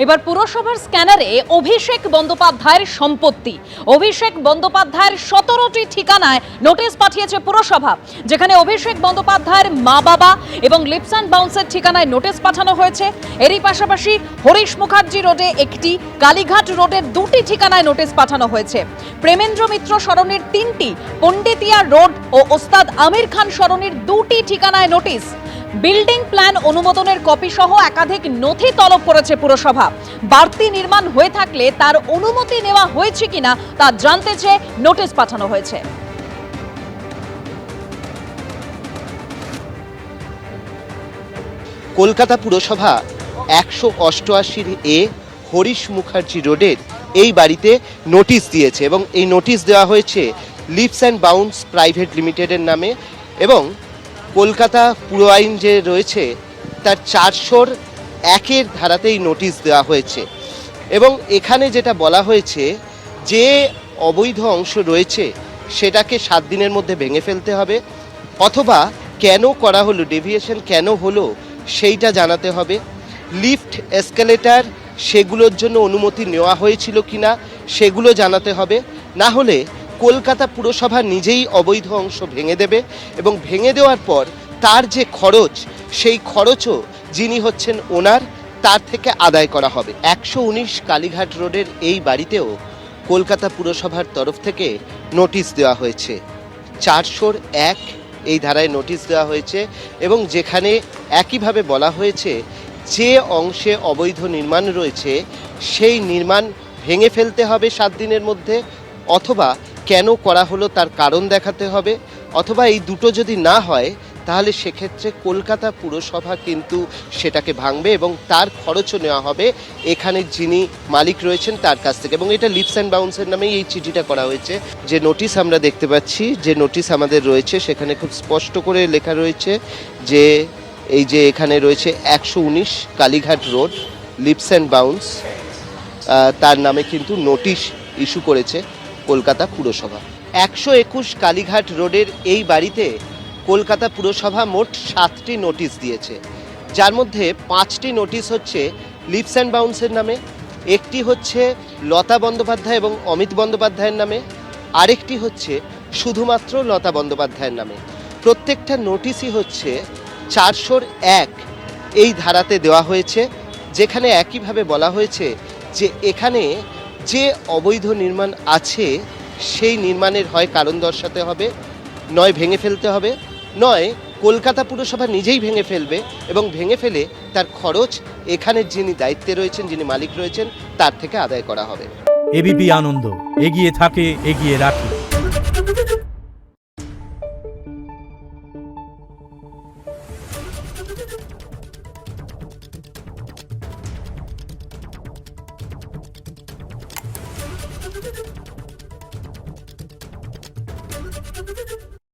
এবার পুরসভার স্ক্যানারে অভিষেক বন্দ্যোপাধ্যায়ের সম্পত্তি। অভিষেক বন্দ্যোপাধ্যায়ের 17টি ঠিকানায় নোটিশ পাঠিয়েছে পুরসভা, যেখানে অভিষেক বন্দ্যোপাধ্যায়ের মা বাবা এবং লিপস অ্যান্ড বাউন্সের ঠিকানায় নোটিশ পাঠানো হয়েছে। এরই পাশাপাশি হরিশ মুখার্জি রোডে একটি, কালীঘাট রোডের 2টি ঠিকানায় নোটিশ পাঠানো হয়েছে। প্রেমেন্দ্র মিত্র সরণির 3টি, পণ্ডিতিয়া রোড ও ওস্তাদ আমির খান সরণির 2টি ঠিকানায় নোটিশ। বিল্ডিং প্ল্যান অনুমোদনের কপি সহ একাধিক নথি তলব করেছে পুরসভা। বাড়তি নির্মাণ হয়ে থাকলে তার অনুমতি নেওয়া হয়েছে কিনা তা জানতে চেয়ে নোটিশ পাঠানো হয়েছে। কলকাতা পুরসভা 188 হরিশ মুখার্জি রোডের এই বাড়িতে নোটিশ দিয়েছে এবং এই নোটিশ দেওয়া হয়েছে লিপস অ্যান্ড বাউন্স প্রাইভেট লিমিটেডের নামে এবং কলকাতা পুর আইন যে রয়েছে তার 401 ধারাতেই নোটিশ দেওয়া হয়েছে। এবং এখানে যেটা বলা হয়েছে যে অবৈধ অংশ রয়েছে সেটাকে 7 দিনের মধ্যে ভেঙে ফেলতে হবে, অথবা কেন করা হলো, ডেভিয়েশন কেন হলো সেইটা জানাতে হবে। লিফট, এসকেলেটার সেগুলোর জন্য অনুমতি নেওয়া হয়েছিল কিনা সেগুলো জানাতে হবে। না হলে কলকাতা পুরসভা নিজেই অবৈধ অংশ ভেঙে দেবে এবং ভেঙে দেওয়ার পর তার যে খরচ, সেই খরচও যিনি হচ্ছেন ওনার, তার থেকে আদায় করা হবে। 119 কালীঘাট রোডের এই বাড়িতেও কলকাতা পুরসভার তরফ থেকে নোটিশ দেওয়া হয়েছে। 401 এই ধারায় নোটিশ দেওয়া হয়েছে এবং যেখানে একইভাবে বলা হয়েছে যে অংশে অবৈধ নির্মাণ রয়েছে সেই নির্মাণ ভেঙে ফেলতে হবে 7 দিনের মধ্যে, অথবা কেন করা হলো তার কারণ দেখাতে হবে, অথবা এই দুটো যদি না হয় তাহলে সেক্ষেত্রে কলকাতা পুরসভা কিন্তু সেটাকে ভাঙবে এবং তার খরচও নেওয়া হবে এখানে যিনি মালিক রয়েছেন তার কাছ থেকে। এবং এটা লিপস অ্যান্ড বাউন্সের নামেই এই চিঠিটা করা হয়েছে। যে নোটিশ আমরা দেখতে পাচ্ছি, যে নোটিশ আমাদের রয়েছে, সেখানে খুব স্পষ্ট করে লেখা রয়েছে যে এই যে এখানে রয়েছে 119 Kalighat road, Leaps and Bounce, তার নামে কিন্তু নোটিশ ইস্যু করেছে কলকাতা পুরসভা। 121 কালীঘাট রোডের এই বাড়িতে কলকাতা পুরসভা মোট 7টি নোটিশ দিয়েছে, যার মধ্যে 5টি নোটিশ হচ্ছে লিপস অ্যান্ড বাউন্সের নামে, একটি হচ্ছে লতা বন্দ্যোপাধ্যায় এবং অমিত বন্দ্যোপাধ্যায়ের নামে, আরেকটি হচ্ছে শুধুমাত্র লতা বন্দ্যোপাধ্যায়ের নামে। প্রত্যেকটা নোটিশই হচ্ছে 401 এই ধারাতে দেওয়া হয়েছে, যেখানে একইভাবে বলা হয়েছে যে এখানে যে অবৈধ নির্মাণ আছে সেই নির্মাণের হয় কারণ দর্শাতে হবে, নয় ভেঙে ফেলতে হবে, নয় কলকাতা পুরসভা নিজেই ভেঙে ফেলবে এবং ভেঙে ফেলে তার খরচ এখানের যিনি দায়িত্বে রয়েছেন, যিনি মালিক রয়েছেন, তার থেকে আদায় করা হবে। এবিপি আনন্দ, এগিয়ে থাকে, এগিয়ে রাখে।